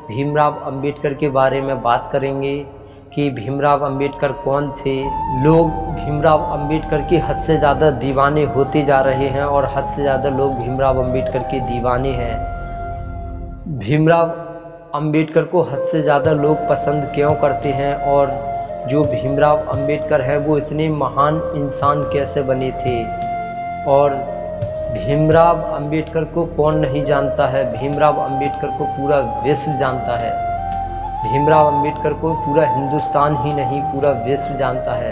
भीमराव अंबेडकर के बारे में बात करेंगे कि भीमराव अंबेडकर कौन थे। लोग भीमराव अंबेडकर के हद से ज़्यादा दीवाने होते जा रहे हैं और हद से ज़्यादा लोग भीमराव अंबेडकर के दीवाने हैं। भीमराव अंबेडकर को हद से ज़्यादा लोग पसंद क्यों करते हैं और जो भीमराव अंबेडकर है वो इतने महान इंसान कैसे बने थे और भीमराव अंबेडकर को कौन नहीं जानता है। भीमराव अंबेडकर को पूरा विश्व जानता है। भीमराव अंबेडकर को पूरा हिंदुस्तान ही नहीं पूरा विश्व जानता है।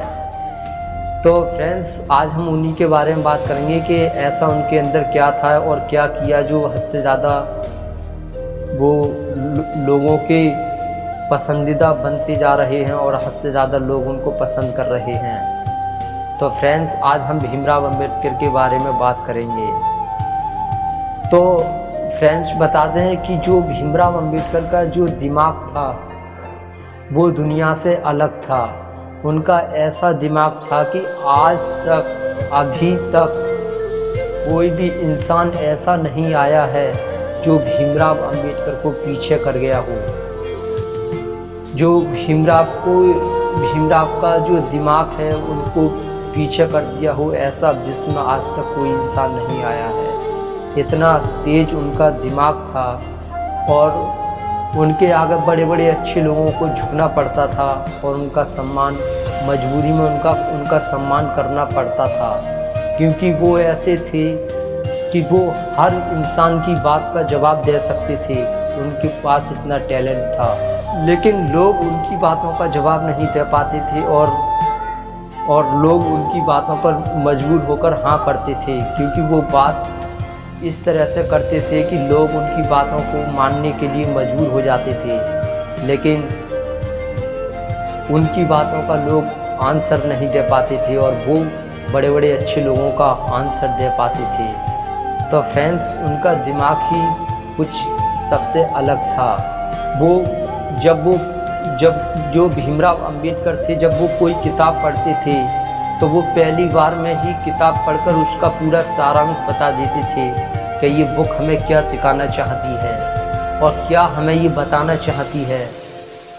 तो फ्रेंड्स, आज हम उन्हीं के बारे में बात करेंगे कि ऐसा उनके अंदर क्या था और क्या किया जो हद से ज़्यादा वो लोगों के पसंदीदा बनते जा रहे हैं और हद से ज़्यादा लोग उनको पसंद कर रहे हैं। तो फ्रेंड्स, आज हम भीमराव अंबेडकर के बारे में बात करेंगे। तो फ्रेंड्स, बताते हैं कि जो भीमराव अंबेडकर का जो दिमाग था वो दुनिया से अलग था। उनका ऐसा दिमाग था कि आज तक अभी तक कोई भी इंसान ऐसा नहीं आया है जो भीमराव अंबेडकर को पीछे कर गया हो। जो भीमराव का जो दिमाग है उनको पीछे कर दिया हो, ऐसा विश्व में आज तक कोई इंसान नहीं आया है। इतना तेज उनका दिमाग था और उनके आगे बड़े बड़े अच्छे लोगों को झुकना पड़ता था और उनका सम्मान मजबूरी में उनका सम्मान करना पड़ता था, क्योंकि वो ऐसे थे कि वो हर इंसान की बात का जवाब दे सकते थे। उनके पास इतना टैलेंट था, लेकिन लोग उनकी बातों का जवाब नहीं दे पाते थे और लोग उनकी बातों पर मजबूर होकर हाँ करते थे, क्योंकि वो बात इस तरह से करते थे कि लोग उनकी बातों को मानने के लिए मजबूर हो जाते थे। लेकिन उनकी बातों का लोग आंसर नहीं दे पाते थे और वो बड़े बड़े अच्छे लोगों का आंसर दे पाते थे। तो फ्रेंड्स, उनका दिमाग ही कुछ सबसे अलग था। जब जो भीमराव अंबेडकर थे, जब वो कोई किताब पढ़ते थे तो वो पहली बार में ही किताब पढ़कर उसका पूरा सारांश बता देते थे कि ये बुक हमें क्या सिखाना चाहती है और क्या हमें ये बताना चाहती है।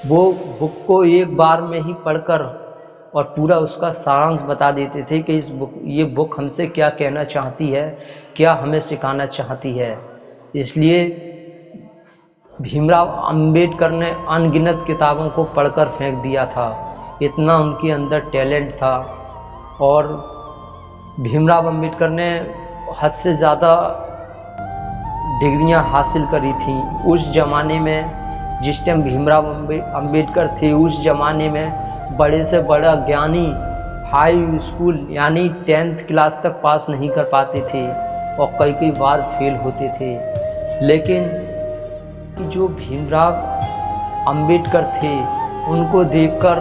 वो बुक को एक बार में ही पढ़कर और पूरा उसका सारांश बता देते थे कि ये बुक हमसे क्या कहना चाहती है, क्या हमें सिखाना चाहती है। इसलिए भीमराव अंबेडकर ने अनगिनत किताबों को पढ़कर फेंक दिया था। इतना उनके अंदर टैलेंट था और भीमराव अंबेडकर ने हद से ज़्यादा डिग्रियां हासिल करी थी। उस ज़माने में जिस टाइम भीमराव अंबेडकर थे, उस ज़माने में बड़े से बड़ा ज्ञानी हाई स्कूल यानी 10th क्लास तक पास नहीं कर पाते थे और कई बार फेल होते थे। लेकिन जो भीमराव अंबेडकर थे उनको देखकर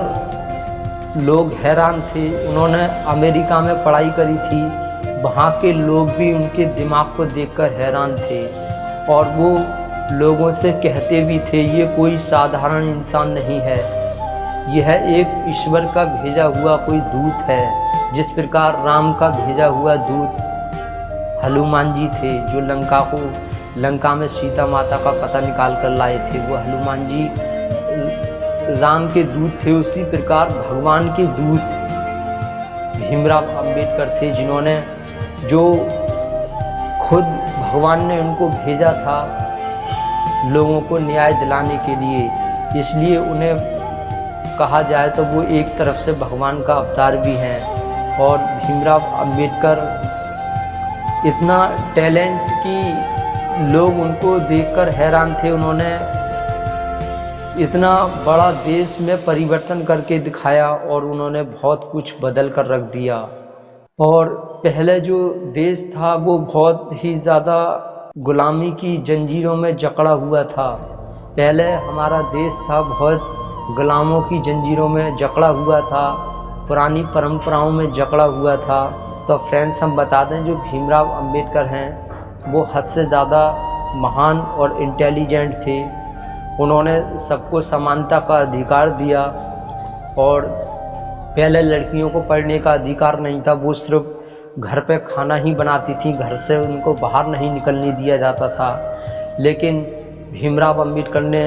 लोग हैरान थे। उन्होंने अमेरिका में पढ़ाई करी थी, वहाँ के लोग भी उनके दिमाग को देखकर हैरान थे और वो लोगों से कहते भी थे ये कोई साधारण इंसान नहीं है, यह एक ईश्वर का भेजा हुआ कोई दूत है। जिस प्रकार राम का भेजा हुआ दूत हनुमान जी थे, जो लंका में सीता माता का पता निकाल कर लाए थे, वो हनुमान जी राम के दूत थे। उसी प्रकार भगवान के दूत भीमराव अंबेडकर थे, जो खुद भगवान ने उनको भेजा था लोगों को न्याय दिलाने के लिए। इसलिए उन्हें कहा जाए तो वो एक तरफ से भगवान का अवतार भी हैं। और भीमराव अंबेडकर इतना टैलेंट कि लोग उनको देखकर हैरान थे। उन्होंने इतना बड़ा देश में परिवर्तन करके दिखाया और उन्होंने बहुत कुछ बदल कर रख दिया। और पहले जो देश था वो बहुत ही ज़्यादा गुलामी की जंजीरों में जकड़ा हुआ था। पहले हमारा देश था बहुत गुलामों की जंजीरों में जकड़ा हुआ था, पुरानी परंपराओं में जकड़ा हुआ था। तो फ्रेंड्स, हम बता दें जो भीमराव अंबेडकर हैं वो हद से ज़्यादा महान और इंटेलिजेंट थे। उन्होंने सबको समानता का अधिकार दिया और पहले लड़कियों को पढ़ने का अधिकार नहीं था, वो सिर्फ घर पे खाना ही बनाती थी, घर से उनको बाहर नहीं निकलने दिया जाता था। लेकिन भीमराव अंबेडकर ने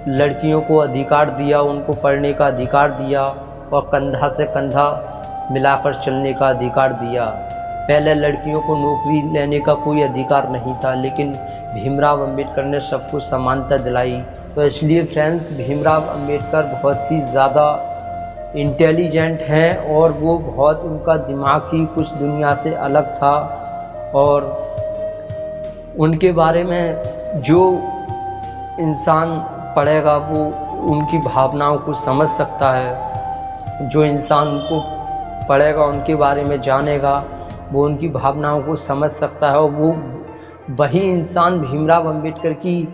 लड़कियों को अधिकार दिया, उनको पढ़ने का अधिकार दिया और कंधा से कंधा मिलाकर चलने का अधिकार दिया। पहले लड़कियों को नौकरी लेने का कोई अधिकार नहीं था, लेकिन भीमराव अंबेडकर ने सबको समानता दिलाई। तो इसलिए फ्रेंड्स, भीमराव अंबेडकर बहुत ही ज़्यादा इंटेलिजेंट हैं और वो बहुत, उनका दिमाग ही कुछ दुनिया से अलग था और उनके बारे में जो इंसान पढ़ेगा वो उनकी भावनाओं को समझ सकता है। जो इंसान उनको पढ़ेगा, उनके बारे में जानेगा, वो उनकी भावनाओं को समझ सकता है और वो वही इंसान भीमराव अंबेडकर की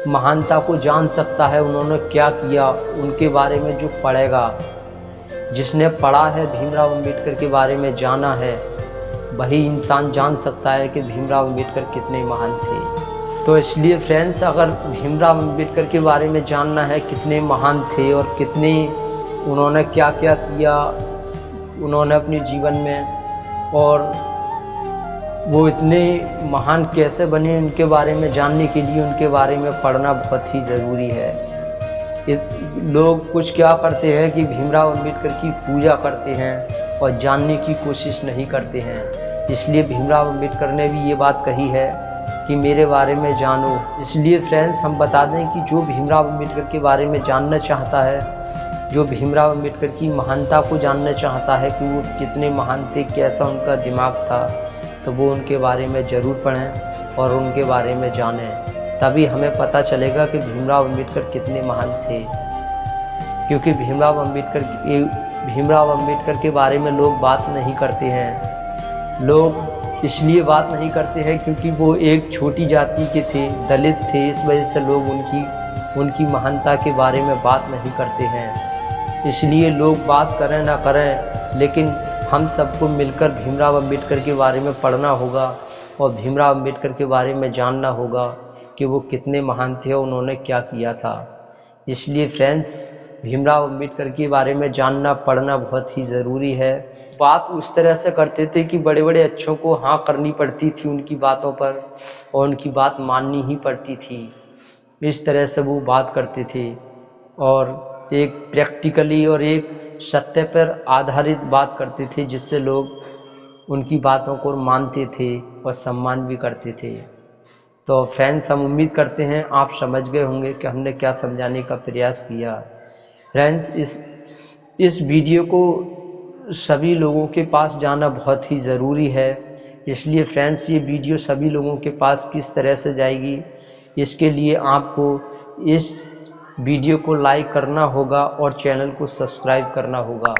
महानता को जान सकता है। उन्होंने क्या किया, उनके बारे में जो पढ़ेगा, जिसने पढ़ा है, भीमराव अंबेडकर के बारे में जाना है, वही इंसान जान सकता है कि भीमराव अंबेडकर कितने महान थे। तो इसलिए फ्रेंड्स, अगर भीमराव अंबेडकर के बारे में जानना है कितने महान थे और कितने उन्होंने क्या क्या किया उन्होंने अपने जीवन में, और वो इतने महान कैसे बने, उनके बारे में जानने के लिए उनके बारे में पढ़ना बहुत ही ज़रूरी है। लोग कुछ क्या करते हैं कि भीमराव अंबेडकर की पूजा करते हैं और जानने की कोशिश नहीं करते हैं। इसलिए भीमराव अंबेडकर ने भी ये बात कही है कि मेरे बारे में जानो। इसलिए फ्रेंड्स, हम बता दें कि जो भीमराव अंबेडकर के बारे में जानना चाहता है, जो भीमराव अंबेडकर की महानता को जानना चाहता है कि वो कितने महान थे, कैसा उनका दिमाग था, तो वो उनके बारे में ज़रूर पढ़ें और उनके बारे में जानें। तभी हमें पता चलेगा कि भीमराव अंबेडकर कितने महान थे। क्योंकि भीमराव अंबेडकर के बारे में लोग बात नहीं करते हैं। लोग इसलिए बात नहीं करते हैं क्योंकि वो एक छोटी जाति के थे, दलित थे। इस वजह से लोग उनकी महानता के बारे में बात नहीं करते हैं। इसलिए लोग बात करें ना करें, लेकिन हम सबको मिलकर भीमराव अंबेडकर के बारे में पढ़ना होगा और भीमराव अंबेडकर के बारे में जानना होगा कि वो कितने महान थे और उन्होंने क्या किया था। इसलिए फ्रेंड्स, भीमराव अंबेडकर के बारे में जानना पढ़ना बहुत ही ज़रूरी है। बात उस तरह से करते थे कि बड़े बड़े अच्छों को हाँ करनी पड़ती थी उनकी बातों पर और उनकी बात माननी ही पड़ती थी। इस तरह से वो बात करते थे और एक प्रैक्टिकली और एक सत्य पर आधारित बात करते थे, जिससे लोग उनकी बातों को मानते थे और सम्मान भी करते थे। तो फ्रेंड्स, हम उम्मीद करते हैं आप समझ गए होंगे कि हमने क्या समझाने का प्रयास किया। फ्रेंड्स, इस वीडियो को सभी लोगों के पास जाना बहुत ही ज़रूरी है। इसलिए फ्रेंड्स, ये वीडियो सभी लोगों के पास किस तरह से जाएगी, इसके लिए आपको इस वीडियो को लाइक करना होगा और चैनल को सब्सक्राइब करना होगा।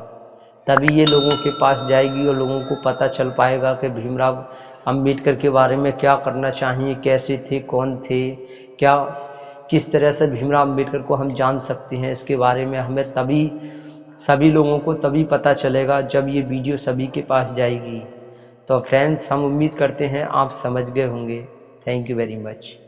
तभी ये लोगों के पास जाएगी और लोगों को पता चल पाएगा कि भीमराव अंबेडकर के बारे में क्या करना चाहिए, कैसे थे, कौन थे, क्या किस तरह से भीमराव अंबेडकर को हम जान सकते हैं। इसके बारे में हमें तभी सभी लोगों को तभी पता चलेगा जब ये वीडियो सभी के पास जाएगी। तो फ्रेंड्स, हम उम्मीद करते हैं आप समझ गए होंगे। Thank you very much.